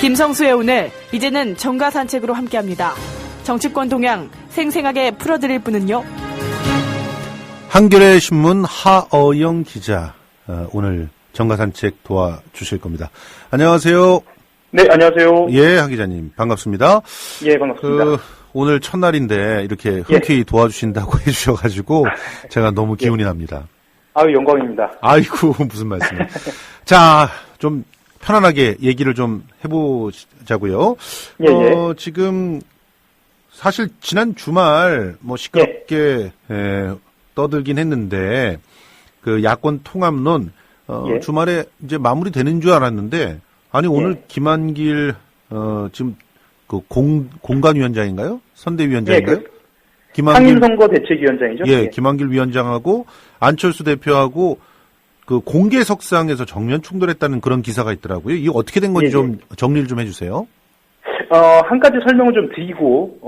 김성수의 오늘, 이제는 정가 산책으로 함께합니다. 정치권 동향 생생하게 풀어드릴 분은요. 한겨레 신문 하어영 기자, 오늘 정가 산책 도와주실 겁니다. 안녕하세요. 네, 안녕하세요. 예, 하 기자님 반갑습니다. 예, 반갑습니다. 오늘 첫날인데 이렇게 흔쾌히 도와주신다고 해주셔가지고 제가 너무 기운이 납니다. 아유, 영광입니다. 아이고, 무슨 말씀을. 자, 좀 편안하게 얘기를 좀 해보자고요. 예. 지금 사실 지난 주말 뭐 시끄럽게 떠들긴 했는데 그 야권 통합론 주말에 이제 마무리되는 줄 알았는데 아니 오늘 김한길 지금 그 공관위원장인가요? 선대위원장인가요? 상임선거대책위원장이죠? 예, 김한길 위원장하고 안철수 대표하고 그 공개석상에서 정면 충돌했다는 그런 기사가 있더라고요. 이게 어떻게 된 건지 좀 정리를 좀 해주세요. 한 가지 설명을 좀 드리고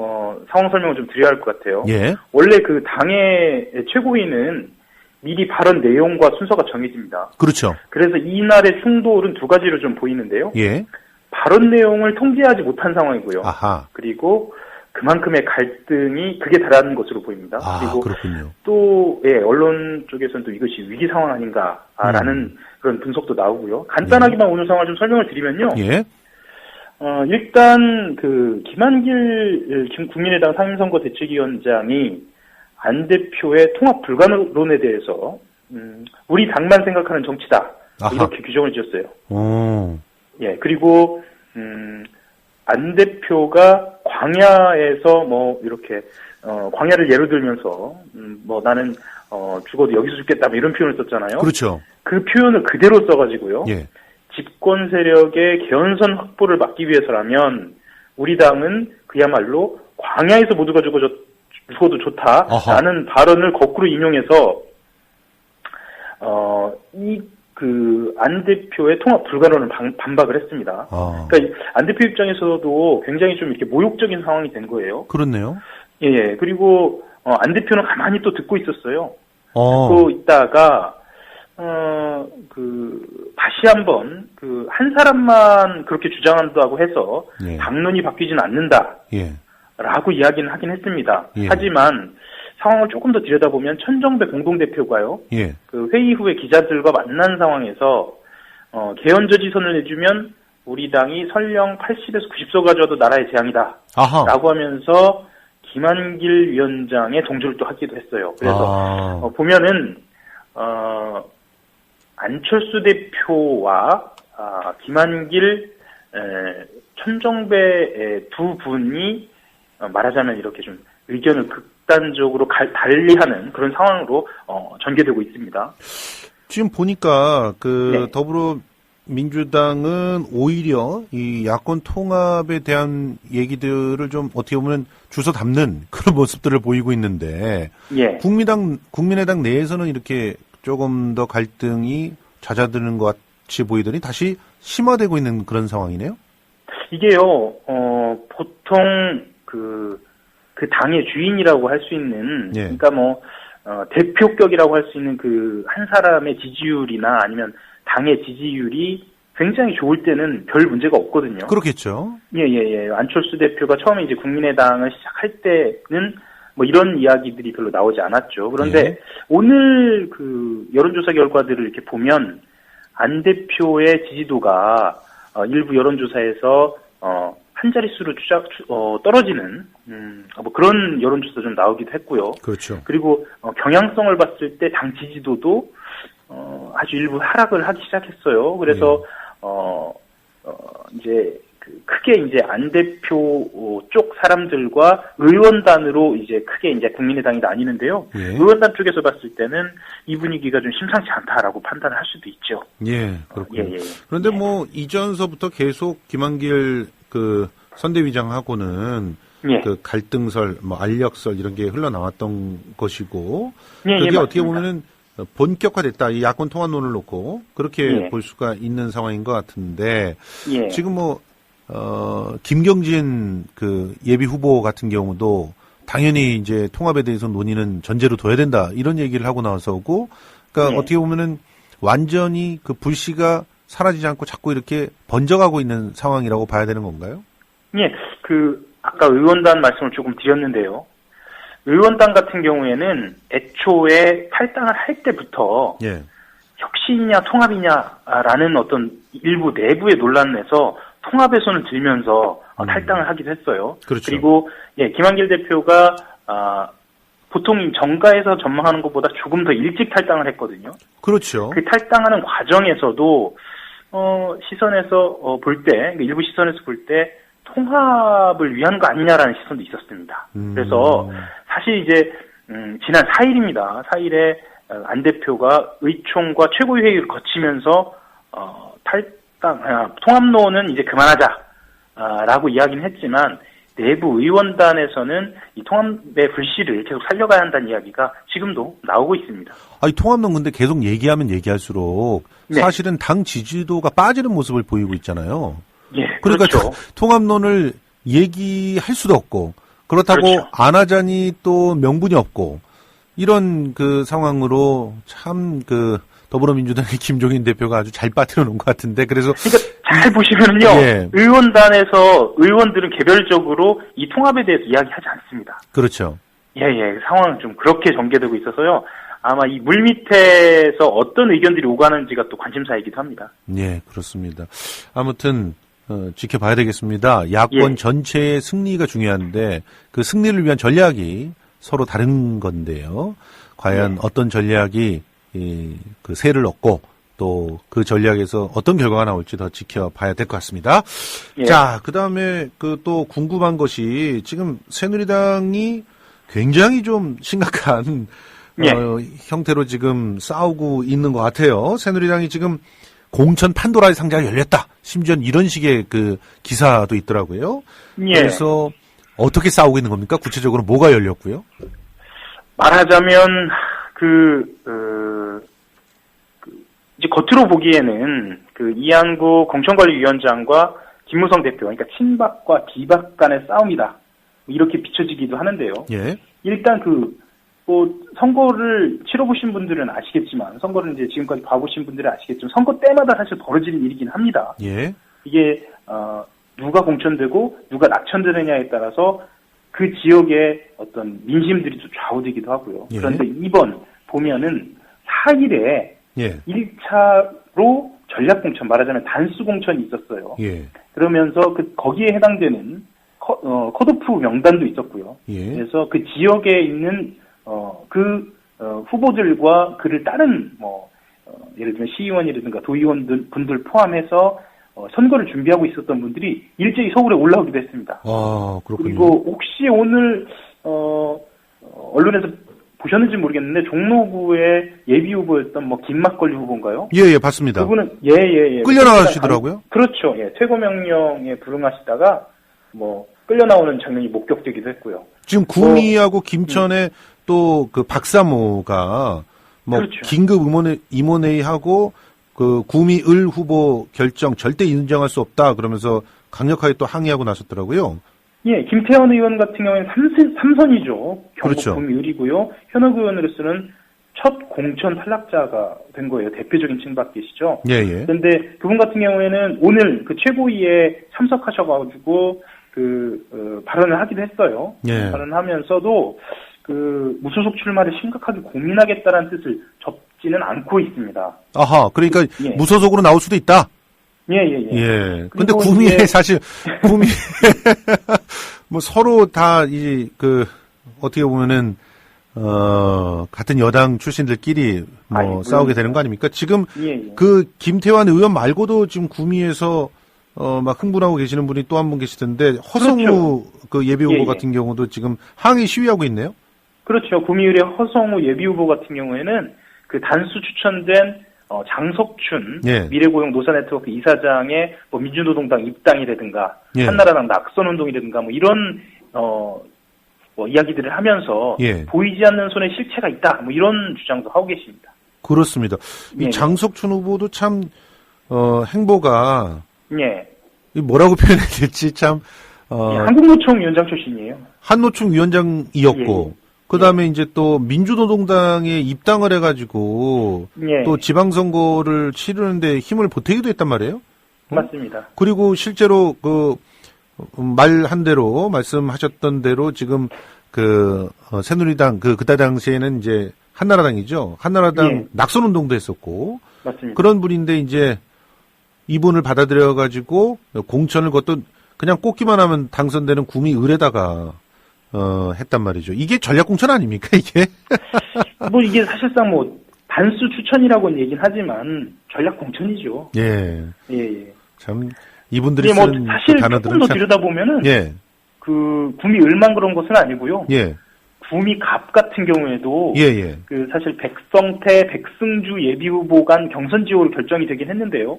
상황 설명을 좀 드려야 할 것 같아요. 예. 원래 그 당의 최고위는 미리 발언 내용과 순서가 정해집니다. 그렇죠. 그래서 이날의 충돌은 두 가지로 좀 보이는데요. 예. 발언 내용을 통제하지 못한 상황이고요. 아하. 그리고 그만큼의 갈등이 극에 달하는 것으로 보입니다. 아, 그리고 그렇군요. 또 언론 쪽에서는 또 이것이 위기 상황 아닌가라는 그런 분석도 나오고요. 간단하게만 오늘 상황을 좀 설명을 드리면요. 예. 일단 그 김한길 국민의당 상임선거대책위원장이 안 대표의 통합 불가론에 대해서 우리 당만 생각하는 정치다. 이렇게 규정을 지었어요. 오. 예, 그리고 안 대표가 광야에서 뭐 이렇게 광야를 예로 들면서 뭐 나는 죽어도 여기서 죽겠다 뭐 이런 표현을 썼잖아요. 그렇죠. 그 표현을 그대로 써가지고요. 예. 집권 세력의 개헌선 확보를 막기 위해서라면 우리 당은 그야말로 광야에서 모두가 죽어도 좋다라는 발언을 거꾸로 인용해서 안 대표의 통합 불가론을 반박을 했습니다. 그러니까 안 대표 입장에서도 굉장히 좀 이렇게 모욕적인 상황이 된 거예요. 그렇네요. 예. 그리고 안 대표는 가만히 또 듣고 있었어요. 듣고 있다가 다시 한번 한 사람만 그렇게 주장한다고 해서 당론이 바뀌지는 않는다. 라고 이야기는 하긴 했습니다. 하지만 상황을 조금 더 들여다보면 천정배 공동대표가요. 그 회의 후에 기자들과 만난 상황에서 개헌 저지선을 내주면 우리 당이 설령 80에서 90석 가져와도 나라의 재앙이다. 라고 하면서 김한길 위원장의 동조를 또 하기도 했어요. 그래서 보면은 안철수 대표와 김한길 천정배 두 분이 말하자면 이렇게 좀 의견을 극단적으로 달리하는 그런 상황으로 전개되고 있습니다. 지금 보니까 더불어민주당은 오히려 이 야권 통합에 대한 얘기들을 좀 어떻게 보면 주워 담는 그런 모습들을 보이고 있는데 국민의당 내에서는 이렇게 조금 더 갈등이 잦아드는 것 같이 보이더니 다시 심화되고 있는 그런 상황이네요. 이게요, 보통 그 당의 주인이라고 할 수 있는, 그러니까 대표격이라고 할 수 있는 한 사람의 지지율이나 아니면 당의 지지율이 굉장히 좋을 때는 별 문제가 없거든요. 그렇겠죠. 예. 안철수 대표가 처음에 이제 국민의당을 시작할 때는 이런 이야기들이 별로 나오지 않았죠. 그런데 오늘 여론조사 결과들을 이렇게 보면 안 대표의 지지도가 일부 여론조사에서 한 자릿수로 떨어지는 그런 여론조사 좀 나오기도 했고요. 그렇죠. 그리고 경향성을 봤을 때 당 지지도도 아주 일부 하락을 하기 시작했어요. 그래서 이제 크게 이제 안 대표 쪽 사람들과 의원단으로 이제 크게 이제 국민의당이 나뉘는데요. 의원단 쪽에서 봤을 때는 이 분위기가 좀 심상치 않다라고 판단을 할 수도 있죠. 그렇군요. 그런데 이전서부터 계속 김한길 선대위장하고는 갈등설, 알력설 이런 게 흘러나왔던 것이고 그게 어떻게 보면은 본격화됐다. 이 야권 통합론을 놓고 그렇게 볼 수가 있는 상황인 것 같은데 지금 김경진 예비 후보 같은 경우도 당연히 이제 통합에 대해서 논의는 전제로 둬야 된다 이런 얘기를 하고 나서고 그러니까 어떻게 보면은 완전히 불씨가 사라지지 않고 자꾸 이렇게 번져가고 있는 상황이라고 봐야 되는 건가요? 예, 아까 의원단 말씀을 조금 드렸는데요. 의원단 같은 경우에는 애초에 탈당을 할 때부터 예. 혁신이냐 통합이냐라는 어떤 일부 내부의 논란에서 통합의 손을 들면서 탈당을 하기도 했어요. 그렇죠. 그리고 김한길 대표가 보통 정가에서 전망하는 것보다 조금 더 일찍 탈당을 했거든요. 그렇죠. 그 탈당하는 과정에서도 시선에서 볼 때, 일부 시선에서 볼 때 통합을 위한 거 아니냐라는 시선도 있었습니다. 그래서 사실 이제 지난 4일입니다. 4일에 안 대표가 의총과 최고위회의를 거치면서 통합론은 이제 그만하자라고 이야기는 했지만 내부 의원단에서는 이 통합의 불씨를 계속 살려가야 한다는 이야기가 지금도 나오고 있습니다. 아니, 통합론 근데 계속 얘기하면 얘기할수록 네. 사실은 당 지지도가 빠지는 모습을 보이고 있잖아요. 예, 그러니까 그렇죠. 통합론을 얘기할 수도 없고 그렇다고 그렇죠. 안 하자니 또 명분이 없고 이런 그 상황으로 참 더불어민주당의 김종인 대표가 아주 잘 빠뜨려 놓은 것 같은데 그래서 그러니까 잘 보시면은요. 예. 의원단에서 의원들은 개별적으로 이 통합에 대해서 이야기하지 않습니다. 그렇죠. 예. 상황은 좀 그렇게 전개되고 있어서요. 아마 이 물밑에서 어떤 의견들이 오가는지가 또 관심사이기도 합니다. 예, 그렇습니다. 아무튼 지켜봐야 되겠습니다. 야권 예. 전체의 승리가 중요한데 그 승리를 위한 전략이 서로 다른 건데요. 과연 어떤 전략이 그 세를 얻고 또 그 전략에서 어떤 결과가 나올지 더 지켜봐야 될 것 같습니다. 예. 자, 그다음에 또 궁금한 것이 지금 새누리당이 굉장히 좀 심각한 예. 형태로 지금 싸우고 있는 것 같아요. 새누리당이 지금 공천 판도라의 상자가 열렸다. 심지어 이런 식의 그 기사도 있더라고요. 예. 그래서 어떻게 싸우고 있는 겁니까? 구체적으로 뭐가 열렸고요? 말하자면 이제 겉으로 보기에는 이한구 공천관리위원장과 김무성 대표, 그러니까 친박과 비박 간의 싸움이다. 이렇게 비춰지기도 하는데요. 예. 일단 선거를 치러보신 분들은 아시겠지만, 선거를 이제 지금까지 봐보신 분들은 아시겠지만, 선거 때마다 사실 벌어지는 일이긴 합니다. 예. 이게, 누가 공천되고, 누가 낙천되느냐에 따라서 그 지역의 어떤 민심들이 좀 좌우되기도 하고요. 예. 그런데 이번 보면은 4일에 예. 1차로 전략공천, 말하자면 단수공천이 있었어요. 예. 그러면서 거기에 해당되는 컷오프 명단도 있었고요. 예. 그래서 그 지역에 있는 후보들과 그를 따른 예를 들면 시의원이라든가 도의원 분들 포함해서 선거를 준비하고 있었던 분들이 일제히 서울에 올라오기도 했습니다. 아, 그렇군요. 그리고 혹시 오늘 언론에서 보셨는지 모르겠는데 종로구의 예비 후보였던 김막걸리 후보인가요? 예, 봤습니다. 그분은 예. 끌려나가시더라고요? 그렇죠. 예. 최고 명령에 불응하시다가 끌려 나오는 장면이 목격되기도 했고요. 지금 구미하고 김천에 또 그 박사모가 그렇죠. 긴급 임원회의하고 구미 을 후보 결정 절대 인정할 수 없다 그러면서 강력하게 또 항의하고 나섰더라고요. 예, 김태원 의원 같은 경우에는 3선이죠. 경북 그렇죠. 구미 을이고요. 현역 의원으로서는 첫 공천 탈락자가 된 거예요. 대표적인 친박계시죠. 예. 그런데 그분 같은 경우에는 오늘 참석하셔가지고 발언을 하기도 했어요. 예. 발언하면서도 무소속 출마를 심각하게 고민하겠다는 뜻을 접지는 않고 있습니다. 아하, 그러니까 예. 무소속으로 나올 수도 있다. 예. 근데 구미에 사실 서로 다 어떻게 보면은 같은 여당 출신들끼리 싸우게 되는 거 아닙니까? 지금 김태환 의원 말고도 지금 구미에서 막 흥분하고 계시는 분이 또 한 분 계시던데 허성우 그렇죠. 예비 후보 같은 경우도 지금 항의 시위하고 있네요. 그렇죠. 구미을의 허성우 예비 후보 같은 경우에는 단수 추천된 장석춘 미래고용 노사네트워크 이사장의 민주노동당 입당이라든가 한나라당 낙선운동이라든가 이런 이야기들을 하면서 보이지 않는 손에 실체가 있다 이런 주장도 하고 계십니다. 그렇습니다. 이 장석춘 후보도 참 행보가 뭐라고 표현해야 될지 참 한국노총 위원장 출신이에요. 한노총 위원장이었고 그 다음에 이제 또 민주노동당에 입당을 해가지고 또 지방선거를 치르는데 힘을 보태기도 했단 말이에요. 맞습니다. 그리고 실제로 말한 대로 말씀하셨던 대로 지금 새누리당 그때 당시에는 이제 한나라당이죠. 한나라당 낙선 운동도 했었고. 맞습니다. 그런 분인데 이제 이분을 받아들여가지고 공천을 그것도 그냥 꽂기만 하면 당선되는 구미 을에다가 했단 말이죠. 이게 전략 공천 아닙니까, 이게? 이게 사실상 단수 추천이라고는 얘긴 하지만 전략 공천이죠. 예. 예. 참 이분들이 쓰는 사실 조금 더 들여다보면은 구미 을만 그런 것은 아니고요. 예. 구미 갑 같은 경우에도 사실 백성태, 백승주 예비후보 간 경선 지역으로 결정이 되긴 했는데요.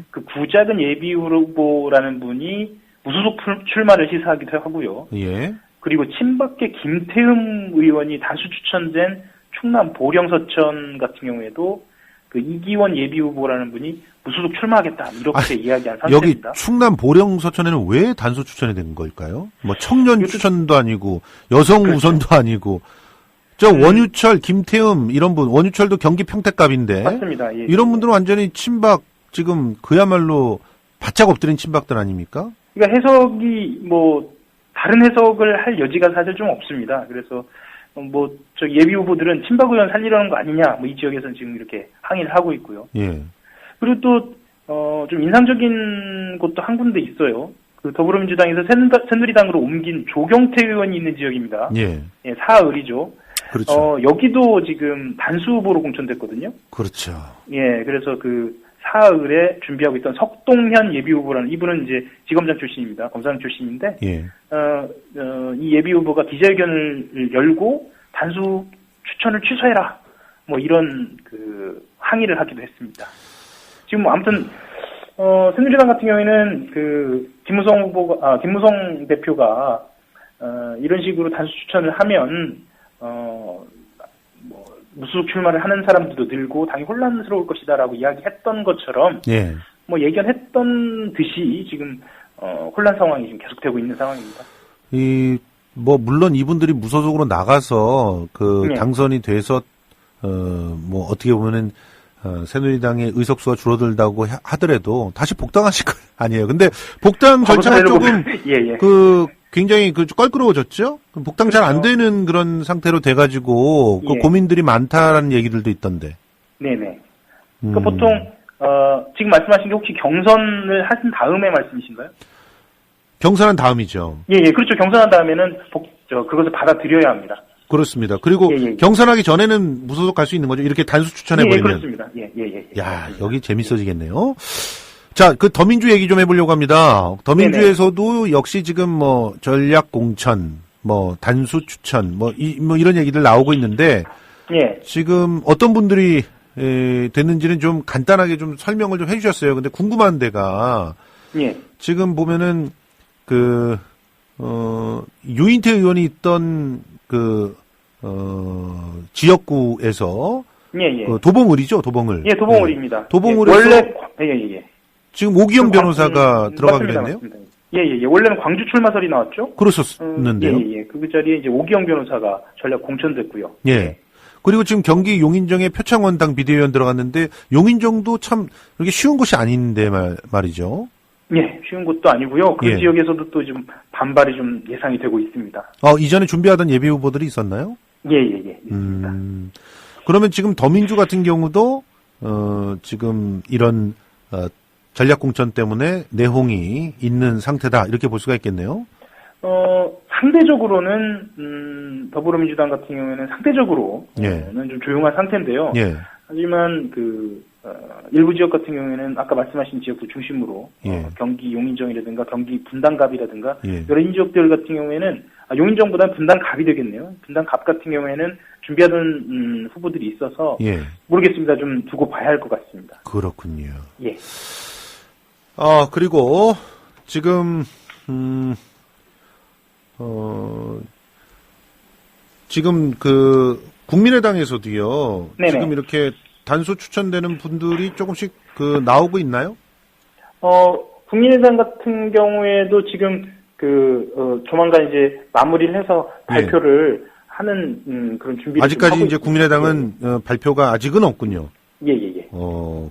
그 구작은 예비후보라는 분이 무소속 출마를 시사하기도 하고요. 그리고 친박계 김태흠 의원이 다수 추천된 충남 보령서천 같은 경우에도 그 이기원 예비후보라는 분이 무소속 출마하겠다 이렇게 이야기한 상태입니다. 여기 충남 보령서천에는 왜 단수 추천이 된 걸까요? 청년 추천도 아니고 여성 우선도 아니고 원유철, 김태흠 이런 분, 원유철도 경기 평택갑인데 맞습니다. 이런 분들은 완전히 친박 지금 그야말로 바짝 엎드린 친박들 아닙니까? 그러니까 해석이 다른 해석을 할 여지가 사실 좀 없습니다. 그래서 예비 후보들은 친박 의원 살리려는 거 아니냐, 이 지역에서는 지금 이렇게 항의를 하고 있고요. 그리고 또, 좀 인상적인 곳도 한 군데 있어요. 더불어민주당에서 새누리당으로 옮긴 조경태 의원이 있는 지역입니다. 사을이죠. 그렇죠. 여기도 지금 단수 후보로 공천됐거든요. 그렇죠. 그래서 사을에 준비하고 있던 석동현 예비후보라는 이분은 이제 지검장 출신입니다. 검사장 출신인데 이 예비후보가 기자회견을 열고 단수 추천을 취소해라 이런 항의를 하기도 했습니다. 지금 아무튼 새누리당 같은 경우에는 김무성 대표가 이런 식으로 단수 추천을 하면 무소속 출마를 하는 사람들도 늘고 당이 혼란스러울 것이다라고 이야기했던 것처럼 예견했던 듯이 지금 혼란 상황이 지금 계속되고 있는 상황입니다. 물론 이분들이 무소속으로 나가서 당선이 돼서 어떻게 보면은 새누리당의 의석수가 줄어들다고 하더라도 다시 복당하실 거 아니에요. 근데 복당 절차가 조금 굉장히 껄끄러워졌죠? 복당 잘 안 되는 그런 상태로 돼가지고 고민들이 많다라는 얘기들도 있던데. 네네. 보통 지금 말씀하신 게 혹시 경선을 하신 다음에 말씀이신가요? 경선한 다음이죠. 그렇죠. 경선한 다음에는 그것을 받아들여야 합니다. 그렇습니다. 그리고 경선하기 전에는 무소속 갈 수 있는 거죠. 이렇게 단수 추천해버리면. 그렇습니다. 야, 여기 재밌어지겠네요. 자, 더민주 얘기 좀 해보려고 합니다. 더민주에서도 역시 지금 전략 공천, 단수 추천, 이런 얘기들 나오고 있는데. 지금 어떤 분들이, 됐는지는 좀 간단하게 좀 설명을 좀 해주셨어요. 근데 궁금한 데가. 지금 보면은, 유인태 의원이 있던 지역구에서. 도봉을이죠, 도봉을. 도봉을입니다. 도봉을에서. 지금 오기영 변호사가 들어가기로 했네요. 맞습니다. 원래는 광주 출마설이 나왔죠. 그렇었는데요. 그 자리에 이제 오기영 변호사가 전략 공천됐고요. 그리고 지금 경기 용인정에 표창원당 비대위원 들어갔는데 용인정도 참 이렇게 쉬운 곳이 아닌데 말이죠. 쉬운 곳도 아니고요. 그 지역에서도 또 좀 반발이 좀 예상이 되고 있습니다. 이전에 준비하던 예비 후보들이 있었나요? 있습니다. 그러면 지금 더민주 같은 경우도 지금 이런 전략 공천 때문에 내홍이 있는 상태다 이렇게 볼 수가 있겠네요. 상대적으로는 더불어민주당 같은 경우에는 상대적으로는 좀 조용한 상태인데요. 하지만 일부 지역 같은 경우에는 아까 말씀하신 지역들 중심으로 경기 용인정이라든가 경기 분당갑이라든가 이런 지역들 같은 경우에는 용인정보다는 분당갑이 되겠네요. 분당갑 같은 경우에는 준비하던 후보들이 있어서 모르겠습니다. 좀 두고 봐야 할 것 같습니다. 그렇군요. 그리고 지금 지금 국민의당에서도요. 지금 이렇게 단수 추천되는 분들이 조금씩 나오고 있나요? 국민의당 같은 경우에도 지금 조만간 이제 마무리를 해서 발표를 하는 그런 준비를 아직까지 이제 국민의당은 발표가 아직은 없군요. 예.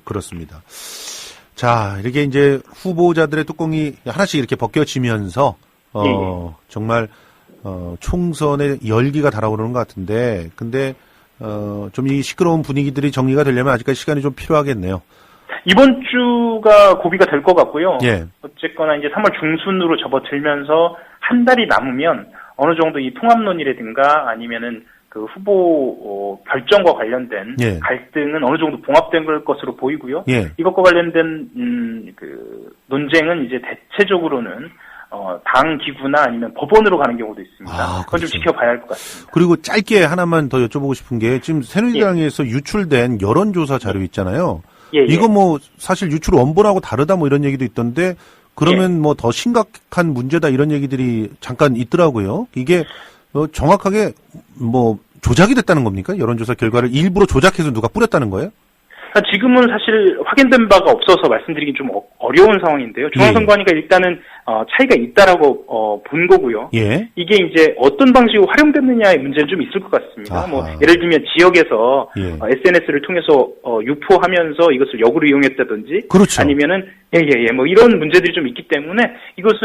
그렇습니다. 자, 이렇게 이제 후보자들의 뚜껑이 하나씩 이렇게 벗겨지면서 정말 총선의 열기가 달아오르는 것 같은데, 근데 좀 이 시끄러운 분위기들이 정리가 되려면 아직까지 시간이 좀 필요하겠네요. 이번 주가 고비가 될 것 같고요. 예. 어쨌거나 이제 3월 중순으로 접어들면서 한 달이 남으면 어느 정도 이 통합론이라든가 아니면은 그 후보 결정과 관련된 예. 갈등은 어느 정도 봉합된 걸 것으로 보이고요. 예. 이것과 관련된 그 논쟁은 이제 대체적으로는 당 기구나 아니면 법원으로 가는 경우도 있습니다. 그건 좀 지켜봐야 할 것 같습니다. 그리고 짧게 하나만 더 여쭤보고 싶은 게 지금 새누리당에서 유출된 여론조사 자료 있잖아요. 이거 뭐 사실 유출 원본하고 다르다 뭐 이런 얘기도 있던데 그러면 뭐 더 심각한 문제다 이런 얘기들이 잠깐 있더라고요. 이게 정확하게 뭐 조작이 됐다는 겁니까? 여론조사 결과를 일부러 조작해서 누가 뿌렸다는 거예요? 지금은 사실 확인된 바가 없어서 말씀드리긴 좀 어려운 상황인데요. 중앙선관위가 일단은 차이가 있다라고 본 거고요. 예. 이게 이제 어떤 방식으로 활용됐느냐의 문제는 좀 있을 것 같습니다. 아하. 뭐 예를 들면 지역에서 SNS를 통해서 유포하면서 이것을 역으로 이용했다든지, 그렇죠. 아니면은 뭐 이런 문제들이 좀 있기 때문에 이것은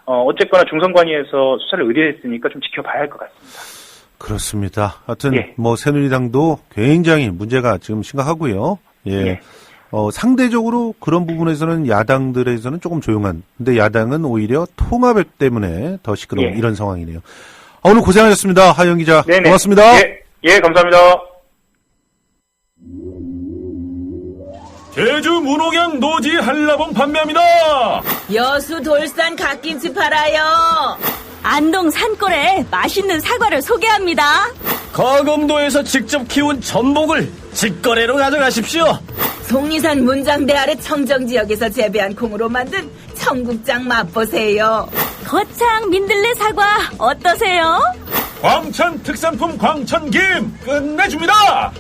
어쨌거나 중선관위에서 수사를 의뢰했으니까 좀 지켜봐야 할 것 같습니다. 그렇습니다. 하여튼 뭐 새누리당도 굉장히 문제가 지금 심각하고요. 상대적으로 그런 부분에서는 야당들에서는 조금 조용한, 근데 야당은 오히려 통합 때문에 더 시끄러운 이런 상황이네요. 오늘 고생하셨습니다. 하영 기자. 네네. 고맙습니다. 예, 감사합니다. 제주 문옥양 노지 한라봉 판매합니다. 여수 돌산 갓김치 팔아요. 안동 산골에 맛있는 사과를 소개합니다. 거금도에서 직접 키운 전복을 직거래로 가져가십시오. 속리산 문장대 아래 청정지역에서 재배한 콩으로 만든 청국장 맛보세요. 거창 민들레 사과 어떠세요? 광천 특산품 광천김 끝내줍니다.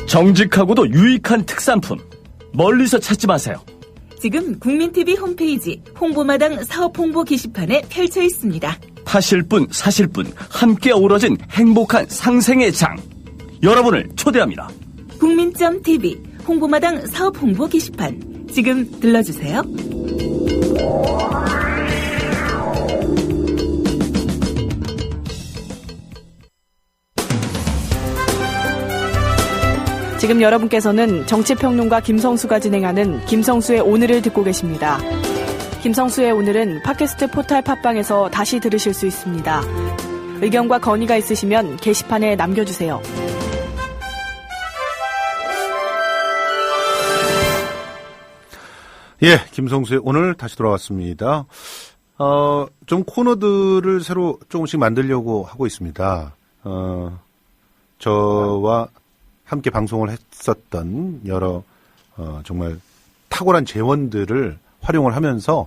정직하고도 유익한 특산품 멀리서 찾지 마세요. 지금 국민TV 홈페이지 홍보마당 사업홍보 게시판에 펼쳐 있습니다. 파실 분 사실 분 함께 어우러진 행복한 상생의 장, 여러분을 초대합니다. 국민.tv 홍보마당 사업홍보 게시판 지금 들러주세요. 지금 여러분께서는 정치평론가 김성수가 진행하는 김성수의 오늘을 듣고 계십니다. 김성수의 오늘은 팟캐스트 포탈 팟빵에서 다시 들으실 수 있습니다. 의견과 건의가 있으시면 게시판에 남겨주세요. 김성수의 오늘 다시 돌아왔습니다. 좀 코너들을 새로 조금씩 만들려고 하고 있습니다. 저와 함께 방송을 했었던 여러 정말 탁월한 재원들을 활용을 하면서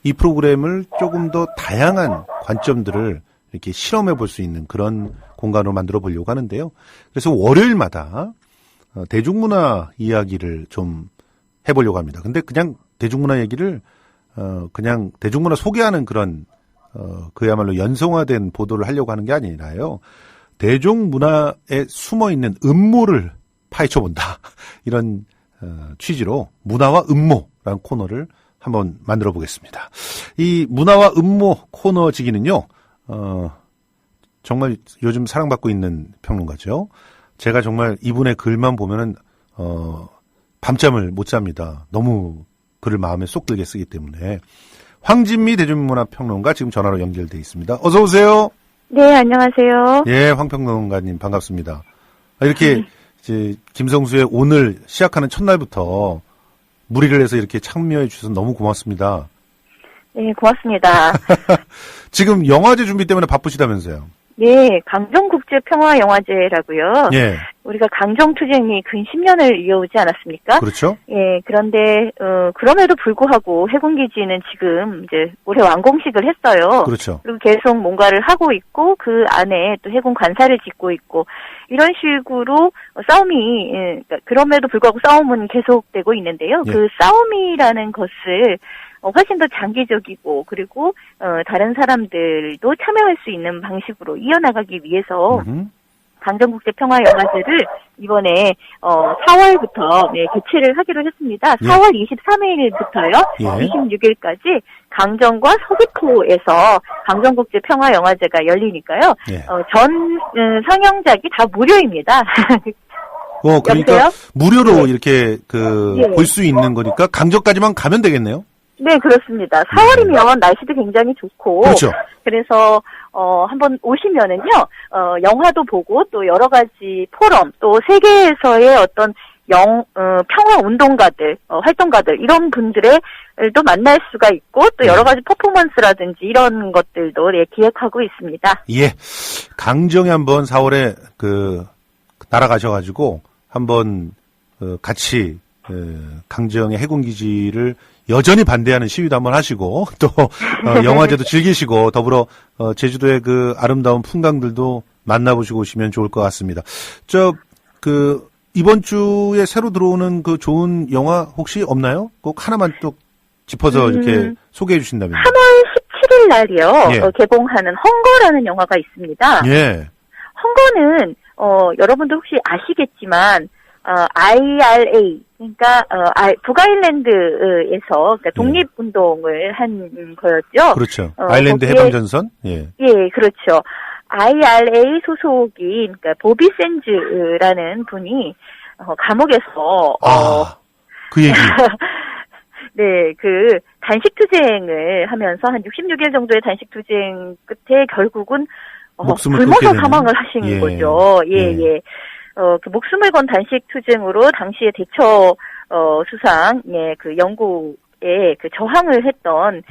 이 프로그램을 조금 더 다양한 관점들을 이렇게 실험해 볼 수 있는 그런 공간으로 만들어 보려고 하는데요. 그래서 월요일마다 대중문화 이야기를 좀 해보려고 합니다. 근데 그냥 대중문화 얘기를 그냥 대중문화 소개하는 그런 그야말로 연성화된 보도를 하려고 하는 게 아니라요. 대중문화에 숨어있는 음모를 파헤쳐본다. 이런 취지로 문화와 음모라는 코너를 한번 만들어 보겠습니다. 이 문화와 음모 코너지기는요. 정말 요즘 사랑받고 있는 평론가죠. 제가 정말 이분의 글만 보면은 밤잠을 못 잡니다. 너무 글을 마음에 쏙 들게 쓰기 때문에. 황진미 대중문화 평론가 지금 전화로 연결돼 있습니다. 어서 오세요. 네, 안녕하세요. 황 평론가님 반갑습니다. 이렇게 이제 김성수의 오늘 시작하는 첫날부터 무리를 해서 이렇게 참여해 주셔서 너무 고맙습니다. 네, 고맙습니다. 지금 영화제 준비 때문에 바쁘시다면서요? 네, 강정국제평화영화제라고요. 예. 우리가 강정투쟁이 근 10년을 이어오지 않았습니까? 그렇죠. 예, 그런데 그럼에도 불구하고 해군기지는 지금 이제 올해 완공식을 했어요. 그렇죠. 그리고 계속 뭔가를 하고 있고 그 안에 또 해군 관사를 짓고 있고 이런 식으로 싸움이 그럼에도 불구하고 싸움은 계속되고 있는데요. 그 싸움이라는 것을 훨씬 더 장기적이고 그리고 다른 사람들도 참여할 수 있는 방식으로 이어나가기 위해서 강정국제평화영화제를 이번에 4월부터 개최를 하기로 했습니다. 4월 23일부터요. 예. 26일까지 강정과 서귀포에서 강정국제평화영화제가 열리니까요. 예. 전 상영작이 다 무료입니다. 그러니까 여보세요? 무료로 이렇게 볼 수 있는 거니까 강정까지만 가면 되겠네요. 네, 그렇습니다. 4월이면 날씨도 굉장히 좋고. 그렇죠. 그래서, 한번 오시면은요, 영화도 보고 또 여러 가지 포럼, 또 세계에서의 어떤 평화 운동가들, 활동가들, 이런 분들도 만날 수가 있고, 또 여러 가지 퍼포먼스라든지 이런 것들도 기획하고 있습니다. 예. 강정에 한번 4월에 날아가셔가지고, 한번, 같이, 강정의 해군기지를 여전히 반대하는 시위도 한번 하시고 또 영화제도 즐기시고 더불어 제주도의 그 아름다운 풍광들도 만나보시고 오시면 좋을 것 같습니다. 이번 주에 새로 들어오는 그 좋은 영화 혹시 없나요? 꼭 하나만 또 짚어서 이렇게 소개해 주신다면. 3월 17일 날이요. 개봉하는 헝거라는 영화가 있습니다. 예. 헝거는 여러분도 혹시 아시겠지만 IRA, 그러니까, 북아일랜드에서, 그러니까 독립운동을 한 거였죠. 그렇죠. 아일랜드 해방전선? 예. 예, 그렇죠. IRA 소속인, 그러니까, 보비 샌즈라는 분이, 감옥에서, 그 얘기. 네, 단식투쟁을 하면서 한 66일 정도의 단식투쟁 끝에 결국은, 굶어서 사망을 하신 거죠. 예. 목숨을 건 단식 투쟁으로 당시의 대처, 수상, 영국에 저항을 했던,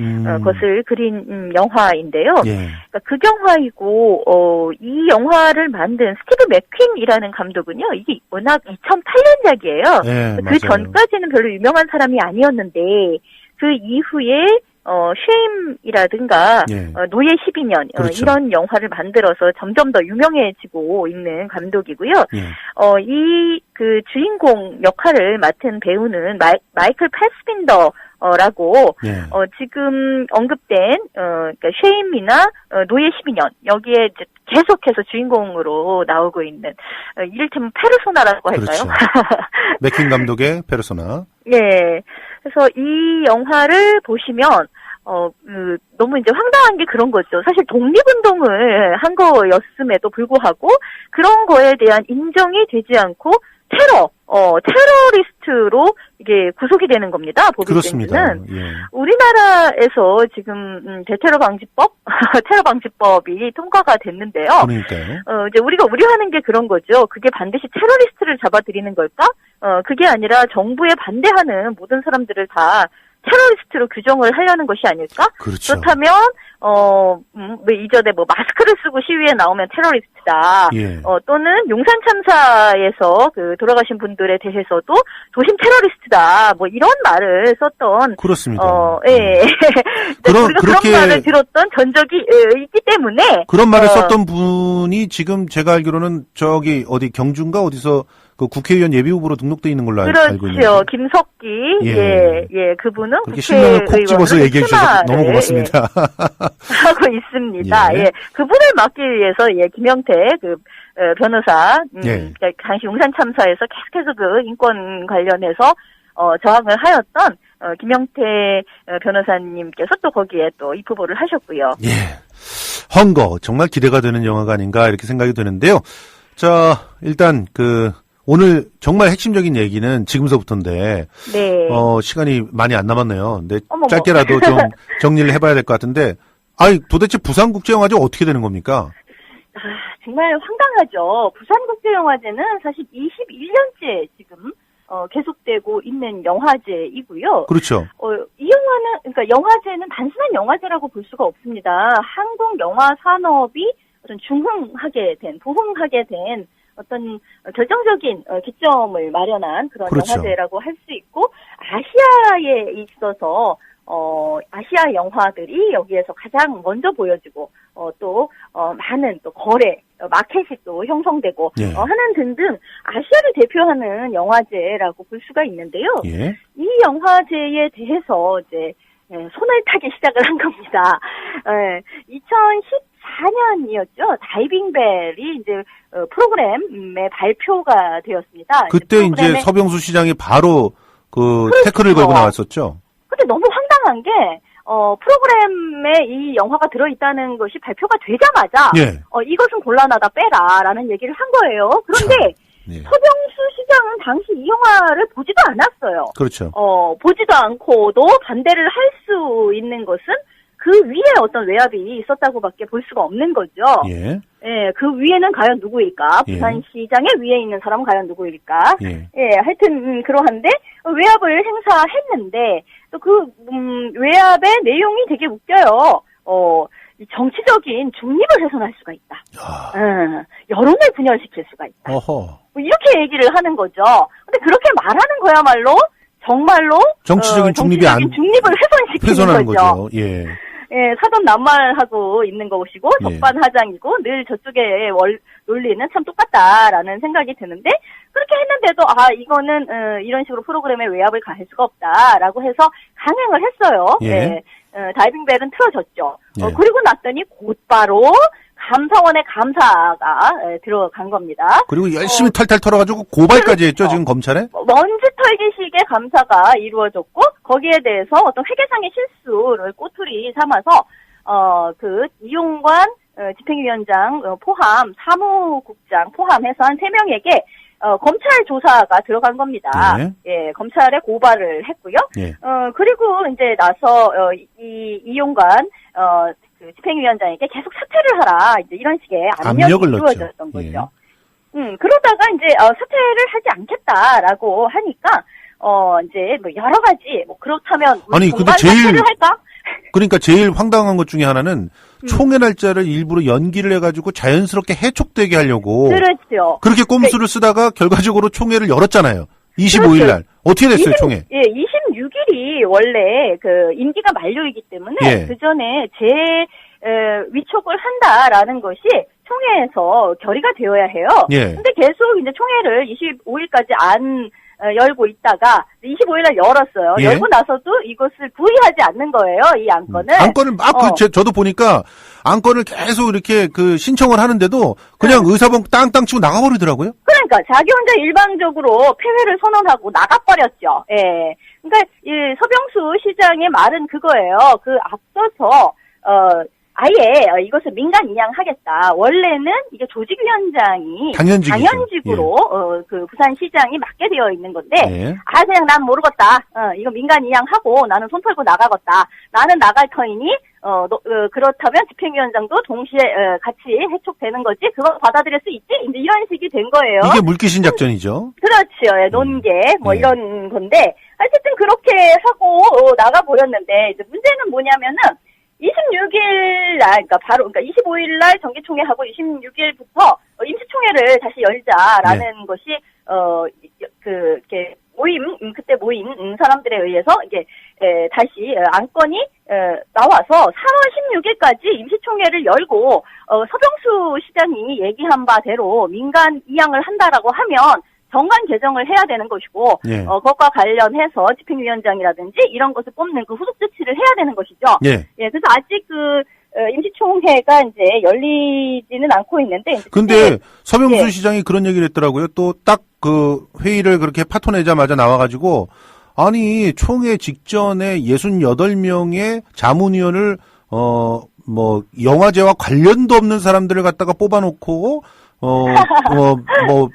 것을 그린, 영화인데요. 예. 그러니까 극영화이고, 이 영화를 만든 스티브 맥퀸이라는 감독은요, 이게 워낙 2008년작이에요. 예, 그 전까지는 별로 유명한 사람이 아니었는데, 그 이후에, 쉐임이라든가, 노예 12년, 그렇죠. 이런 영화를 만들어서 점점 더 유명해지고 있는 감독이고요. 이 주인공 역할을 맡은 배우는 마이클 패스빈더라고, 지금 언급된, 그러니까 쉐임이나, 노예 12년, 여기에 이제 계속해서 주인공으로 나오고 있는, 이를테면 페르소나라고 할까요? 그렇죠. 맥퀸 감독의 페르소나. 네. 그래서 이 영화를 보시면, 너무 이제 황당한 게 그런 거죠. 사실 독립운동을 한 거였음에도 불구하고, 그런 거에 대한 인정이 되지 않고, 테러리스트로 이게 구속이 되는 겁니다. 보비 샌즈는. 예. 우리나라에서 지금 대테러 방지법, 테러 방지법이 통과가 됐는데요. 그러니까요. 이제 우리가 우려하는 게 그런 거죠. 그게 반드시 테러리스트를 잡아들이는 걸까? 그게 아니라 정부에 반대하는 모든 사람들을 다 테러리스트로 규정을 하려는 것이 아닐까? 그렇죠. 그렇다면, 이전에 마스크를 쓰고 시위에 나오면 테러리스트다. 예. 또는 용산 참사에서 돌아가신 분들에 대해서도 도심 테러리스트다. 이런 말을 썼던. 그렇습니다. 예. 우리가 그런 말을 들었던 전적이 있기 때문에. 그런 말을 썼던 분이 지금 제가 알기로는 어디 경주인가 어디서 그 국회의원 예비후보로 등록돼 있는 걸로 알고 있는데. 그렇죠. 김석기. 예. 그분은 그렇게 실명을 콕 집어서 얘기해 주셔서 너무 고맙습니다. 하고 있습니다. 예. 그분을 막기 위해서 김영태 변호사, 그러니까 당시 용산 참사에서 계속해서 인권 관련해서 저항을 하였던 김영태 변호사님께서 또 거기에 또 입후보를 하셨고요. 예. 헝거 정말 기대가 되는 영화가 아닌가 이렇게 생각이 드는데요. 자, 일단 오늘 정말 핵심적인 얘기는 지금서부터인데, 네. 시간이 많이 안 남았네요. 근데 짧게라도 좀 정리를 해봐야 될 것 같은데, 도대체 부산국제영화제 어떻게 되는 겁니까? 정말 황당하죠. 부산국제영화제는 사실 21년째 지금 계속되고 있는 영화제이고요. 그렇죠. 이 영화는, 그러니까 영화제는 단순한 영화제라고 볼 수가 없습니다. 한국 영화 산업이 어떤 부흥하게 된 어떤 결정적인 기점을 마련한 그런 그렇죠. 영화제라고 할 수 있고, 아시아에 있어서 아시아 영화들이 여기에서 가장 먼저 보여지고, 많은 또 거래, 마켓이 또 형성되고, 하는 등등 아시아를 대표하는 영화제라고 볼 수가 있는데요. 예. 이 영화제에 대해서 이제, 손을 타기 시작을 한 겁니다. 2014년이었죠. 다이빙벨이 이제 프로그램에 발표가 되었습니다. 그때 이제 서병수 시장이 바로 그렇죠. 태클을 걸고 나왔었죠. 근데 너무 황당한 게 프로그램에 이 영화가 들어있다는 것이 발표가 되자마자 예. 이것은 곤란하다 빼라라는 얘기를 한 거예요. 그런데 예. 서병수 시장은 당시 이 영화를 보지도 않았어요. 그렇죠. 보지도 않고도 반대를 할 수 있는 것은 그 위에 어떤 외압이 있었다고밖에 볼 수가 없는 거죠. 예. 예, 그 위에는 과연 누구일까? 예. 부산시장의 위에 있는 사람은 과연 누구일까? 예. 하여튼 그러한데 외압을 행사했는데 또 그 외압의 내용이 되게 웃겨요. 정치적인 중립을 훼손할 수가 있다. 여론을 분열시킬 수가 있다. 어허. 이렇게 얘기를 하는 거죠. 근데 그렇게 말하는 거야말로 정말로 정치적인 중립을 훼손시키는 거죠. 예. 예, 사돈 낱말하고 있는 것이고 적반하장이고 늘 저쪽의 논리는 참 똑같다라는 생각이 드는데 그렇게 했는데도 이거는 이런 식으로 프로그램에 외압을 가할 수가 없다라고 해서 강행을 했어요. 예. 다이빙벨은 틀어졌죠. 예. 그리고 났더니 곧바로 감사원의 감사가 들어간 겁니다. 그리고 열심히 탈탈 털어가지고 고발까지 했죠, 지금 검찰에? 먼지 털기식의 감사가 이루어졌고, 거기에 대해서 어떤 회계상의 실수를 꼬투리 삼아서, 이용관 집행위원장 포함, 사무국장 포함해서 한 3명에게, 검찰 조사가 들어간 겁니다. 예, 검찰에 고발을 했고요. 예. 그리고 이제 나서, 이용관, 집행위원장에게 계속 사퇴를 하라. 이제 이런 식의 압력이 이루어졌던 거죠. 예. 그러다가 이제, 사퇴를 하지 않겠다라고 하니까, 이제 뭐 여러 가지, 그렇다면, 아니, 근데 사퇴를 할까? 그러니까 제일 황당한 것 중에 하나는 총회 날짜를 일부러 연기를 해가지고 자연스럽게 해촉되게 하려고. 그렇죠. 그렇게 꼼수를 쓰다가 결과적으로 총회를 열었잖아요. 25일 날. 어떻게 됐어요, 총회? 예, 26일이 원래 임기가 만료이기 때문에 예. 그 전에 위촉을 한다라는 것이 총회에서 결의가 되어야 해요. 예. 근데 계속 이제 총회를 25일까지 안 열고 있다가 25일날 열었어요. 예. 열고 나서도 이것을 부의하지 않는 거예요. 이 안건을. 안건을 막 저도 보니까 안건을 계속 이렇게 신청을 하는데도 그냥 의사봉 땅땅 치고 나가버리더라고요. 그러니까 자기 혼자 일방적으로 폐회를 선언하고 나가버렸죠. 예. 그러니까 이 서병수 시장의 말은 그거예요. 앞서서 아예 이것을 민간 이양하겠다. 원래는 이게 조직위원장이 당연직으로 예. 부산시장이 맡게 되어 있는 건데 예. 그냥 난 모르겠다. 이거 민간 이양하고 나는 손 털고 나가겠다. 나는 나갈 터이니 그렇다면 집행위원장도 동시에 같이 해촉되는 거지. 그거 받아들일 수 있지? 이제 이런 식이 된 거예요. 이게 물귀신 작전이죠. 그렇죠. 예, 논계 이런 건데 어쨌든 그렇게 하고 나가버렸는데 이제 문제는 뭐냐면은 26일 날, 그러니까 25일 날 정기총회하고 26일부터 임시총회를 다시 열자라는 것이, 이렇게 그때 모인 사람들에 의해서 이게, 다시 안건이, 나와서 3월 16일까지 임시총회를 열고, 서병수 시장이 얘기한 바대로 민간 이양을 한다라고 하면, 정관 개정을 해야 되는 것이고, 예. 그것과 관련해서 집행위원장이라든지 이런 것을 뽑는 후속 조치를 해야 되는 것이죠. 예. 예, 그래서 아직 임시총회가 이제 열리지는 않고 있는데. 근데 서병수 시장이 그런 얘기를 했더라고요. 또 딱 회의를 그렇게 파토내자마자 나와가지고, 아니, 총회 직전에 68명의 자문위원을, 영화제와 관련도 없는 사람들을 갖다가 뽑아놓고,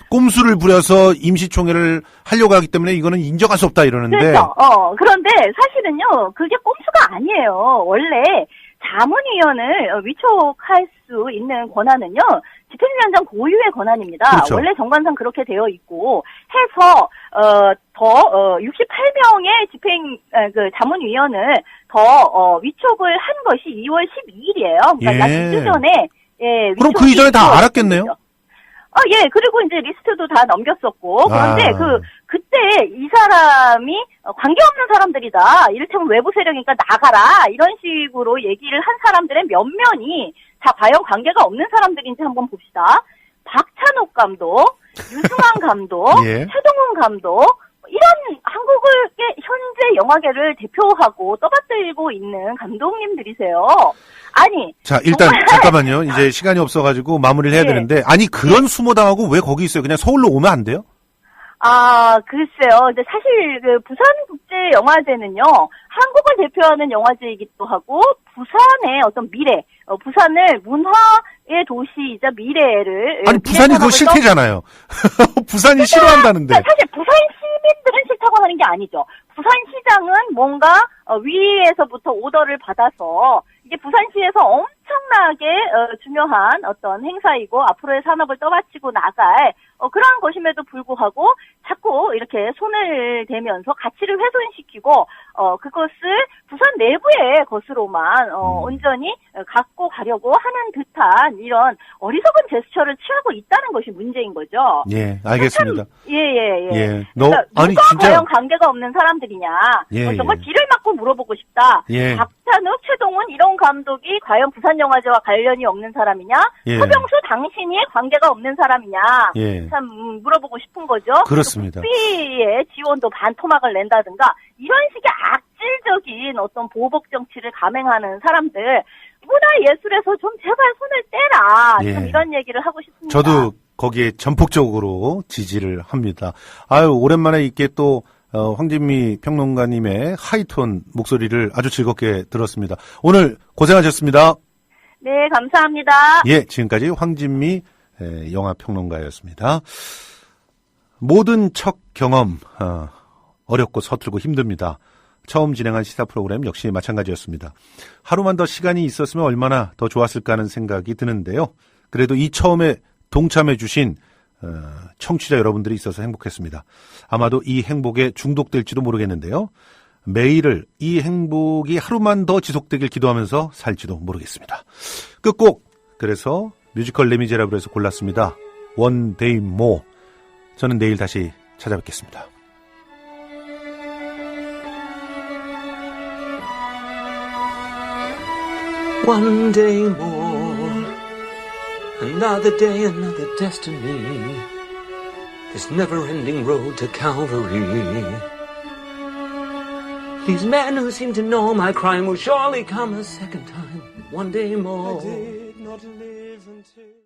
꼼수를 부려서 임시총회를 하려고 하기 때문에 이거는 인정할 수 없다 이러는데. 그렇죠. 그런데 사실은요, 그게 꼼수가 아니에요. 원래 자문위원을 위촉할 수 있는 권한은요, 집행위원장 고유의 권한입니다. 그렇죠. 원래 정관상 그렇게 되어 있고, 해서, 68명의 자문위원을 위촉을 한 것이 2월 12일이에요. 그러니까 약 2주 전에, 예. 그럼 그 이전에 다 알았겠네요? 예, 그리고 이제 리스트도 다 넘겼었고, 그런데 그때 이 사람이 관계없는 사람들이다. 이를테면 외부 세력이니까 나가라. 이런 식으로 얘기를 한 사람들의 면면이 다 과연 관계가 없는 사람들인지 한번 봅시다. 박찬욱 감독, 유승환 감독, 예. 최동훈 감독, 이런 한국의 현재 영화계를 대표하고 떠받들고 있는 감독님들이세요. 아니. 자, 일단, 잠깐만요. 이제 시간이 없어가지고 마무리를 해야 되는데, 아니, 그런 수모당하고 왜 거기 있어요? 그냥 서울로 오면 안 돼요? 글쎄요. 근데 사실 그 부산국제영화제는요, 한국을 대표하는 영화제이기도 하고, 부산의 어떤 미래, 부산을 문화의 도시이자 미래를. 아니, 부산이 그거 싫대잖아요. 부산이 싫어한다는데. 사실 부산 시민들은 싫다고 하는 게 아니죠. 부산시장은 뭔가 위에서부터 오더를 받아서 이게 부산시에서 엄청나게 중요한 어떤 행사이고 앞으로의 산업을 떠받치고 나갈 그러한 것임에도 불구하고 자꾸 이렇게 손을 대면서 가치를 훼손시키고 그것을 부산 내부의 것으로만 온전히 갖고 가려고 하는 듯한 이런 어리석은 제스처를 취하고 있다는 것이 문제인 거죠. 예, 알겠습니다. 예. 그러니까 아니 진짜 과연 관계가 없는 사람들이냐? 정말 뒤를 맞고 물어보고 싶다. 박찬욱, 최동훈 이런 감독이 과연 부산영화제와 관련이 없는 사람이냐? 서병수 당신이 관계가 없는 사람이냐? 참 물어보고 싶은 거죠. 그렇습니다. 국비의 지원도 반토막을 낸다든가 이런 식의 악질적인 어떤 보복 정치를 감행하는 사람들 문화예술에서 좀 제발 손을 떼라. 좀 이런 얘기를 하고 싶습니다. 저도 거기에 전폭적으로 지지를 합니다. 아유, 오랜만에 이렇게 또 황진미 평론가님의 하이톤 목소리를 아주 즐겁게 들었습니다. 오늘 고생하셨습니다. 네, 감사합니다. 예, 지금까지 황진미 영화평론가였습니다. 모든 첫 경험 어렵고 서툴고 힘듭니다. 처음 진행한 시사 프로그램 역시 마찬가지였습니다. 하루만 더 시간이 있었으면 얼마나 더 좋았을까 하는 생각이 드는데요. 그래도 이 처음에 동참해 주신 청취자 여러분들이 있어서 행복했습니다. 아마도 이 행복에 중독될지도 모르겠는데요. 매일을 이 행복이 하루만 더 지속되길 기도하면서 살지도 모르겠습니다. 끝곡 그래서 뮤지컬 레미제라블에서 골랐습니다. One Day More. 저는 내일 다시 찾아뵙겠습니다. One day more, another day, another destiny, this never-ending road to Calvary. These men who seem to know my crime will surely come a second time. One day more. I did not live until...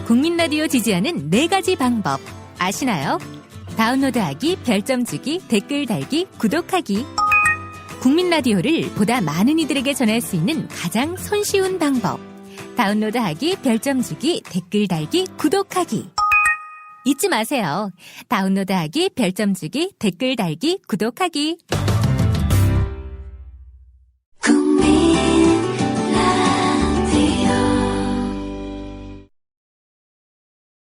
국민 라디오 지지하는 4가지 방법 아시나요? 다운로드하기, 별점 주기, 댓글 달기, 구독하기. 국민 라디오를 보다 많은 이들에게 전할 수 있는 가장 손쉬운 방법. 다운로드하기, 별점 주기, 댓글 달기, 구독하기. 잊지 마세요. 다운로드하기, 별점 주기, 댓글 달기, 구독하기.